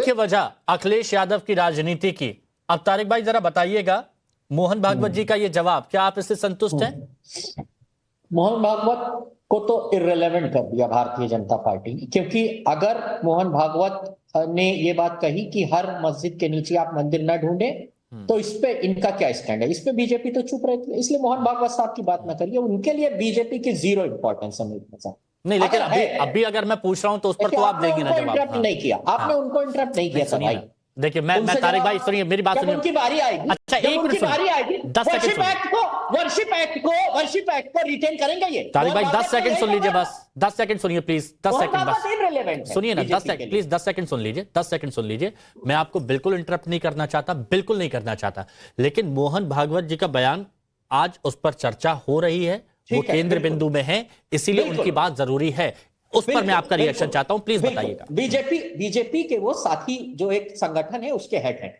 मुख्य वजह अखिलेश यादव की राजनीति की। अब तारिक भाई जरा बताइएगा, मोहन भागवत जी का ये जवाब, क्या आप इससे संतुष्ट हैं? मोहन भागवत को तो इर्रेलेवेंट कर दिया भारतीय जनता पार्टी ने, क्योंकि अगर मोहन भागवत ने ये बात कही कि हर मस्जिद के नीचे आप मंदिर न ढूंढे, तो इस पे इनका क्या स्टैंड है? इस पे बीजेपी तो चुप रहती है, इसलिए मोहन भागवत साहब की बात ना करिए। उनके लिए बीजेपी की जीरो इंपॉर्टेंस है। नहीं, लेकिन अभी अगर मैं पूछ रहा हूं तो उस पर तो आप देंगे ना जवाब। इंटरप्ट नहीं किया आपने, उनको इंटरप्ट नहीं किया भाई। देखिए मैं तारिक भाई सुनिए मेरी बात सुनिए। उनकी बारी आएगी, अच्छा एक मिनट बारी आएगी, 10 सेकंड वर्शिप एक्ट को रिटेन करेंगे ये। तारिक भाई 10 सेकंड सुन लीजिए, बस 10 सेकंड सुनिए प्लीज, 10 सेकंड बस सुनिए ना, 10 सेकंड प्लीज, 10 सेकंड सुन लीजिए, 10 सेकंड सुन लीजिए। मैं आपको बिल्कुल इंटरप्ट नहीं करना चाहता, बिल्कुल नहीं करना चाहता, लेकिन मोहन भागवत जी का बयान आज उस पर चर्चा हो रही है, वो केंद्र बिंदु में है, इसीलिए उनकी बात जरूरी है। उस पर मैं आपका रिएक्शन चाहता हूं, प्लीज बताइएगा। बीजेपी के वो साथी जो एक संगठन है उसके हेड हैं,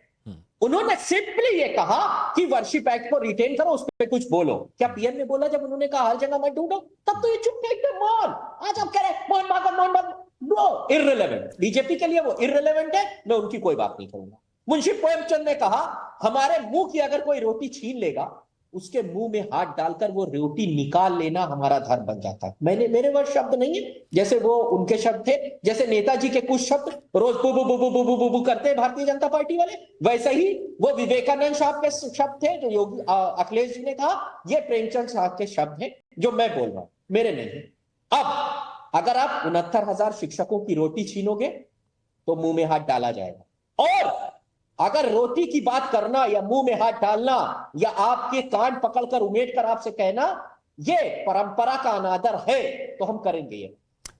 उन्होंने सिंपली ये कहा कि वर्शिप एक्ट को रिटेन करो, उस पर कुछ बोलो। क्या पीएम ने बोला जब उन्होंने कहा हर जगह मत ढूंढो? तब तो ये चुप थे मौन। आज आप कह रहे हैं Mohan Bhagwat no irrelevant, BJP के लिए वो इर्रेलेवेंट है, मैं उनकी कोई बात नहीं करूंगा। मुंशी प्रेमचंद ने कहा हमारे मुंह की अगर कोई रोटी छीन लेगा, उसके मुंह में हाथ डालकर वो रोटी निकाल लेना हमारा धर्म बन जाता है। मेरे वर्ड शब्द नहीं है, जैसे वो उनके शब्द थे, जैसे नेताजी के कुछ शब्द रोज बु बु बु बु बु बु बु करते हैं भारतीय जनता पार्टी वाले, वैसे ही वो विवेकानंद साहब के शब्द थे जो योगी अखिलेश जी ने कहा, ये प्रेमचंद साहब के शब्द हैं जो मैं बोल रहा हूं, मेरे नहीं है। अब अगर आप 69,000 शिक्षकों की रोटी छीनोगे तो मुंह में हाथ डाला जाएगा, और अगर रोटी की बात करना या मुंह में हाथ डालना या आपके कान पकड़कर उमेट कर आपसे कहना ये परंपरा का अनादर है, तो हम करेंगे ये।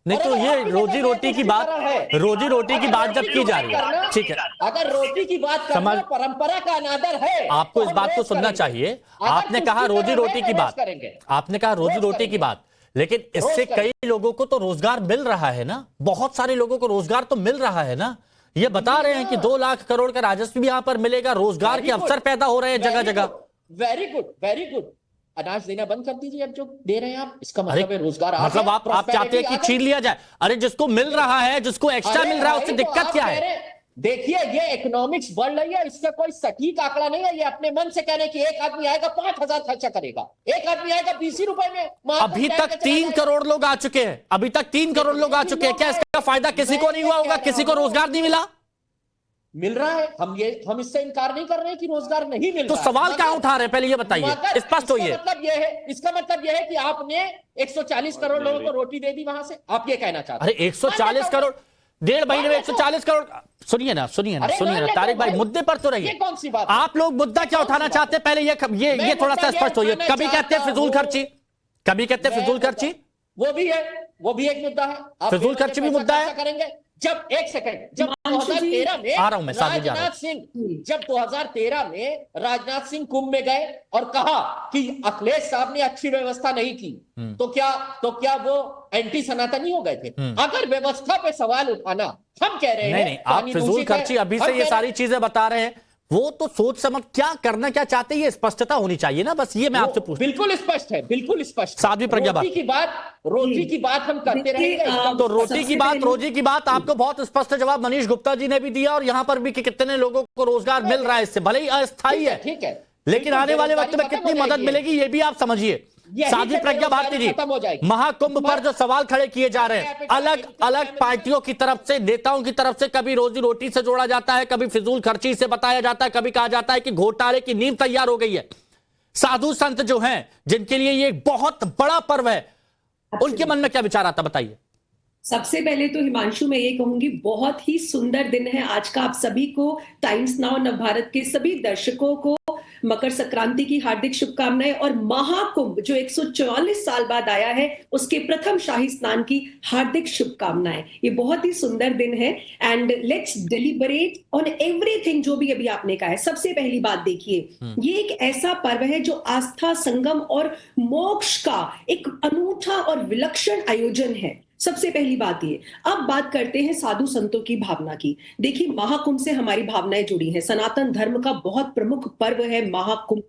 नहीं तो ये रोजी रोटी की बात, रोजी रोटी की बात जब की जा रही है, ठीक है, अगर रोटी की बात करना परंपरा का अनादर है, आपको इस बात को सुनना चाहिए। आपने कहा रोजी रोटी की बात, आपने कहा रोजी रोटी की बात, लेकिन इससे कई लोगों को तो रोजगार मिल रहा है ना, बहुत सारे लोगों को रोजगार तो मिल रहा है ना। ये बता रहे हैं कि 2 लाख करोड़ का राजस्व भी यहां पर मिलेगा, रोजगार के अवसर पैदा हो रहे हैं जगह जगह। Very good, very good. अनाज देना बंद कर दीजिए अब जो दे रहे हैं आप, इसका मतलब है रोजगार। मतलब आप चाहते हैं कि छीन लिया जाए? अरे जिसको मिल रहा है, जिसको एक्स्ट्रा मिल रहा है, उससे दिक्कत क्या है? देखिए ये इकोनॉमिक्स बढ़ रही है, इसका कोई सटीक आंकड़ा नहीं है। ये अपने मन से कहने की एक आदमी आएगा 5,000 खर्चा करेगा, एक आदमी आएगा 20 रुपए में। अभी तक 3 करोड़ लोग आ चुके हैं, अभी तक 3 करोड़ लोग आ चुके हैं। क्या इसका फायदा किसी को नहीं हुआ होगा? किसी को रोजगार नहीं मिला? मिल रहा है, हम इससे इनकार नहीं कर रहे हैं कि रोजगार नहीं मिल रहा। तो सवाल कहां उठा रहे हैं पहले ये बताइए, स्पष्ट होइए। इसका मतलब यह है कि आपने 140 करोड़ लोगों को रोटी दे दी वहां से, आप ये कहना चाहते हैं? अरे 140 करोड़, 1.5 महीने में 140 करोड़। सुनिए ना तारिक भाई, मुद्दे पर तो रहिए। कौन सी बात? आप लोग मुद्दा क्या उठाना चाहते हैं पहले ये थोड़ा सा स्पष्ट होइए। कभी कहते हैं फिजूल खर्ची, कभी कहते हैं फिजूल खर्ची, वो भी है, वो भी एक मुद्दा है। फिजूल खर्ची भी मुद्दा है। करेंगे जब 2013 में आ रहा हूं मैं, राजनाथ सिंह, जब 2013 में राजनाथ सिंह कुंभ में गए और कहा कि अखिलेश साहब ने अच्छी व्यवस्था नहीं की, तो क्या वो एंटी सनातनी हो गए थे? अगर व्यवस्था पे सवाल उठाना हम कह रहे हैं, नहीं आप फिजूल खर्ची अभी से ये सारी चीजें बता रहे हैं, वो तो सोच समझ क्या करना क्या चाहते हैं ये स्पष्टता होनी चाहिए ना, बस ये मैं आपसे पूछ। बिल्कुल स्पष्ट है, बिल्कुल स्पष्ट। साध्वी प्रज्ञा बात, रोटी की बात हम करते रहेंगे। तो रोजी की बात आपको बहुत स्पष्ट जवाब मनीष गुप्ता जी ने भी दिया, और यहां पर भी कि कितने लोगों को रोजगार मिल रहा है इससे, भले ही अस्थाई है, ठीक है, लेकिन आने वाले वक्त में कितनी मदद मिलेगी ये भी आप समझिए। साध्वी प्रज्ञा भारती जी, महाकुंभ पर जो सवाल खड़े किए जा रहे हैं अलग अलग पार्टियों की तरफ से, नेताओं की तरफ से, कभी रोजी रोटी से जोड़ा जाता है, कभी फिजूल खर्ची से बताया जाता है, कभी कहा जाता है कि घोटाले की नींव तैयार हो गई है। साधु संत जो हैं, जिनके लिए ये बहुत बड़ा पर्व है, उनके मन में क्या विचार आता बताइए। सबसे पहले तो हिमांशु मैं ये कहूंगी, बहुत ही सुंदर दिन है आज का। आप सभी को, टाइम्स नाउ नवभारत के सभी दर्शकों को मकर संक्रांति की हार्दिक शुभकामनाएं, और महाकुंभ जो 144 साल बाद आया है उसके प्रथम शाही स्नान की हार्दिक शुभकामनाएं। ये बहुत ही सुंदर दिन है, and let's deliberate on everything जो भी अभी आपने कहा है। सबसे पहली बात देखिए, ये एक ऐसा पर्व है जो आस्था, संगम और मोक्ष का एक अनूठा और विलक्षण आयोजन है। सबसे पहली बात ये। अब बात करते हैं साधु संतों की भावना की। देखिए, महाकुंभ से हमारी भावनाएं जुड़ी हैं। सनातन धर्म का बहुत प्रमुख पर्व है महाकुंभ।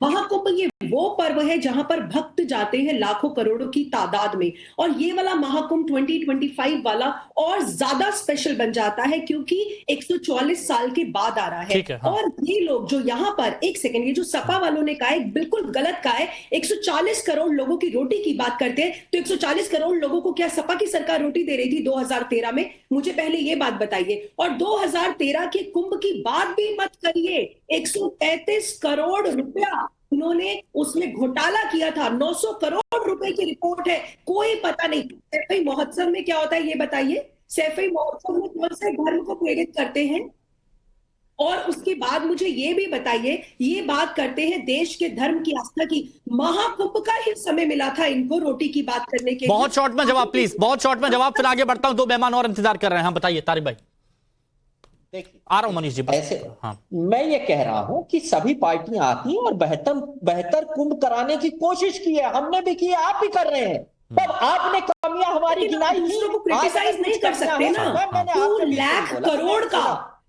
महाकुंभ ये वो पर्व है जहां पर भक्त जाते हैं लाखों करोड़ों की तादाद में, और ये वाला महाकुंभ 2025 वाला और ज्यादा स्पेशल बन जाता है क्योंकि 144 साल के बाद आ रहा है। ठीक है, हाँ। और ये लोग जो यहाँ पर, एक सेकंड, ये जो सपा वालों ने कहा है बिल्कुल गलत कहा है। 140 करोड़ लोगों की रोटी की बात करते हैं, तो 140 करोड़ लोगों को क्या सपा की सरकार रोटी दे रही थी 2013 में? मुझे पहले ये बात बताइए। और 2013 के कुंभ की बात भी मत करिए, 133 करोड़ रुपया उन्होंने उसमें घोटाला किया था, 900 करोड़ रुपए की रिपोर्ट है, कोई पता नहीं। सैफई महोत्सव में क्या होता है ये बताइए, सैफई महोत्सव में कौन से धर्म को प्रेरित करते हैं? और उसके बाद मुझे ये भी बताइए, ये बात करते हैं देश के धर्म की आस्था की, महाकुंभ का ही समय मिला था इनको रोटी की बात करने के लिए। बहुत शॉर्ट में जवाब प्लीज, बहुत शॉर्ट में जवाब, फिर आगे बढ़ता हूं, दो मेहमान और इंतजार कर रहे हैं। हाँ बताइए तारिक भाई। देखिए, आ रहा हूं मनीष जी, ऐसे हाँ। मैं ये कह रहा हूं कि सभी पार्टियां आती हैं और बेहतर कुंभ कराने की कोशिश की है, हमने भी की है, आप भी कर रहे हैं। तब आपने कमियां हमारी गिनाई, दूसरों को क्रिटिसाइज नहीं कर सकते ना। 2 लाख करोड़ का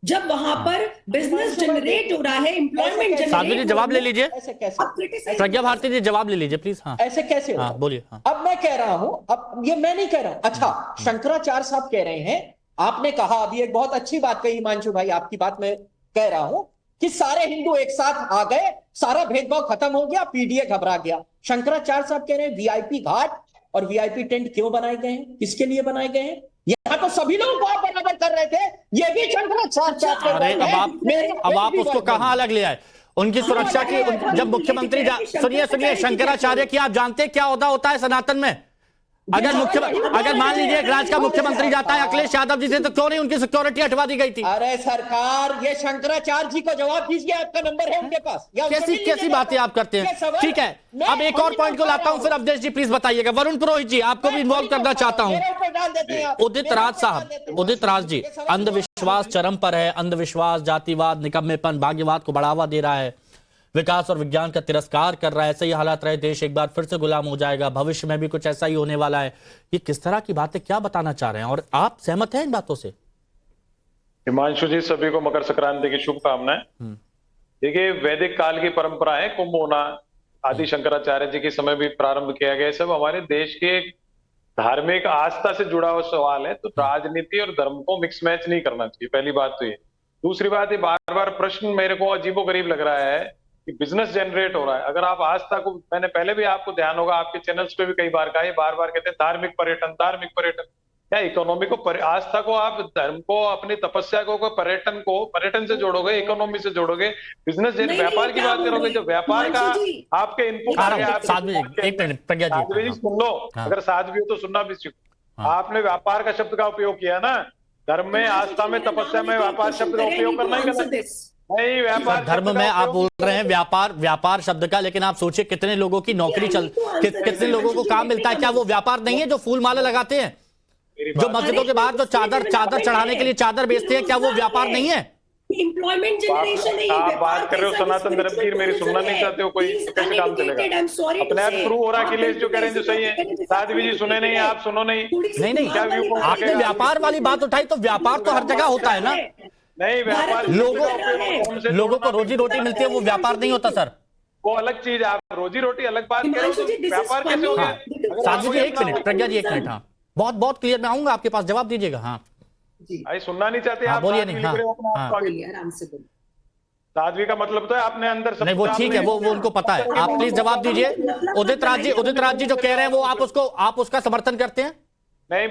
जब वहां पर बिजनेस जनरेट हो रहा है, एम्प्लॉयमेंट जनरेट, साध्वी जी जवाब ले लीजिए, ऐसे कैसे, प्रज्ञा भारती जी जवाब ले लीजिए प्लीज। हाँ ऐसे कैसे हाँ होगा? बोलिए। हाँ अब मैं कह रहा हूं, अब ये मैं नहीं कह रहा हूं। अच्छा, शंकराचार्य साहब कह रहे हैं, आपने कहा अभी एक बहुत अच्छी बात कही हिमांशु भाई, आपकी बात मैं कह रहा हूं कि सारे हिंदू एक साथ आ गए, सारा भेदभाव खत्म हो गया, पीडीए घबरा गया। शंकराचार्य साहब कह रहे हैं वीआईपी घाट और वीआईपी टेंट क्यों बनाए गए हैं, किसके लिए बनाए गए हैं? यहाँ तो सभी लोग आप बराबर कर रहे थे, ये भी शंकराचार्य। अरे अब आप उसको कहां अलग ले आए? उनकी सुरक्षा की, जब मुख्यमंत्री सुनिए शंकराचार्य की आप जानते क्या होता है सनातन में? अगर मान लीजिए एक राज्य का मुख्यमंत्री जाता है अखिलेश यादव जी से, तो क्यों नहीं उनकी सिक्योरिटी हटवा दी गई थी? अरे सरकार, ये शंकराचार्य जी को जवाब दीजिए, आपका नंबर है उनके पास। कैसी बातें आप करते हैं? ठीक है, अब एक और पॉइंट को लाता हूं, फिर अवधेश जी प्लीज बताइएगा। वरुण पुरोहित जी, आपको भी इन्वॉल्व करना चाहता हूं। उदित राज साहब, उदित राज जी, अंधविश्वास चरम पर है, अंधविश्वास, जातिवाद, निकम्मेपन, भाग्यवाद को बढ़ावा दे रहा है, विकास और विज्ञान का तिरस्कार कर रहा है। ऐसे ही हालात रहे देश एक बार फिर से गुलाम हो जाएगा, भविष्य में भी कुछ ऐसा ही होने वाला है। ये किस तरह की बातें क्या बताना चाह रहे हैं, और आप सहमत हैं इन बातों से? हिमांशु जी, सभी को मकर संक्रांति की शुभकामनाएं। देखिए, वैदिक काल की परंपरा है कुंभ होना, आदि शंकराचार्य जी के समय भी प्रारंभ किया गया। सब हमारे देश के धार्मिक आस्था से जुड़ा हुआ सवाल है, तो राजनीति और धर्म को मिक्स मैच नहीं करना चाहिए, पहली बात तो ये। दूसरी बात, ये बार बार प्रश्न मेरे को अजीबोगरीब लग रहा है कि बिजनेस जनरेट हो रहा है। अगर आप आस्था को, मैंने पहले भी, आपको ध्यान होगा आपके चैनल्स पे भी कई बार कहा, बार बार कहते हैं धार्मिक पर्यटन, धार्मिक पर्यटन। क्या इकोनॉमी को, आस्था को, आप धर्म को, अपनी तपस्या को, पर्यटन से जोड़ोगे, इकोनॉमी से जोड़ोगे, बिजनेस व्यापार की बात करोगे, जो व्यापार का आपके इनपुट साध्वी जी सुन लो, अगर साध्वी हो तो सुनना भी सीखो। आपने व्यापार का शब्द का उपयोग किया ना, धर्म में, आस्था में, तपस्या में व्यापार शब्द का उपयोग करना ही गलत नहीं। व्यापार धर्म में आप बोल रहे हैं व्यापार शब्द का, लेकिन आप सोचिए कितने लोगों की नौकरी कितने लोगों को काम मिलता है। क्या वो व्यापार नहीं है? जो फूल माला लगाते हैं, जो मस्जिदों के बाहर जो चादर चढ़ाने के लिए चादर बेचते हैं, क्या वो व्यापार नहीं है? एम्प्लॉयमेंट जनरेशन है। आप बात कर रहे हो सनातन धर्म की, मेरी सुनना नहीं चाहते हो, कोई कैसे काम चलेगा? अपने आप शुरू हो रहा अखिलेश जो कह रहे हैं जो सही है। साध्वी जी सुने नहीं, आप सुनो नहीं। आपने व्यापार वाली बात उठाई, तो व्यापार तो हर जगह होता है ना। नहीं, व्यापार लोगों को रोजी रोटी मिलती है, वो व्यापार नहीं होता सर। वो अलग चीज है, आप रोजी रोटी अलग बात करो, तो व्यापार कैसे हो गया? साध्वी जी एक मिनट, प्रज्ञा जी एक मिनट। हाँ बहुत क्लियर, मैं आऊंगा आपके पास, जवाब दीजिएगा। हाँ भाई, सुनना नहीं चाहते आप, बोलिए नहीं। आराम से बोलिए। साध्वी का मतलब तो है आपने अंदर सब, नहीं वो ठीक है, वो उनको पता है। आप प्लीज जवाब दीजिए। उदित राज जी जो कह रहे हैं, वो आप उसका समर्थन करते हैं? नहीं,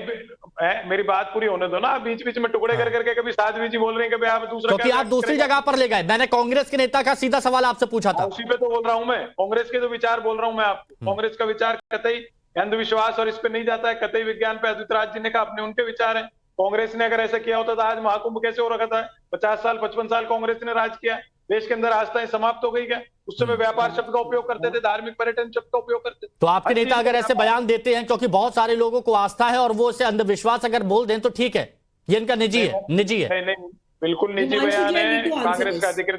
मेरी बात पूरी होने दो ना, बीच बीच में टुकड़े कर करके कभी साध्वी जी बोल रहे हैं, कभी आप दूसरा, क्योंकि आप दूसरी जगह पर ले गए। मैंने कांग्रेस के नेता का सीधा सवाल आपसे पूछा था। उसी पे तो बोल रहा हूं मैं, कांग्रेस के जो विचार बोल रहा हूं मैं आपको। कांग्रेस का विचार कतई अंधविश्वास और इस पे नहीं जाता है, कतई विज्ञान पे। अद्वित राज जी ने कहा अपने उनके विचार हैं। कांग्रेस ने अगर ऐसा किया होता तो आज महाकुंभ कैसे हो रखा था? 50 साल 55 साल कांग्रेस ने राज किया, देश के अंदर आस्थाएं समाप्त हो गई क्या? उस समय व्यापार शब्द का उपयोग करते थे, धार्मिक पर्यटन शब्द का उपयोग करते थे। तो आपके नेता अगर ऐसे बयान देते हैं, क्योंकि बहुत सारे लोगों को आस्था है, और वो इसे अंधविश्वास अगर बोल दें तो ठीक है, ये इनका निजी है। नहीं, बिल्कुल निजी बयान है, कांग्रेस का अधिकृत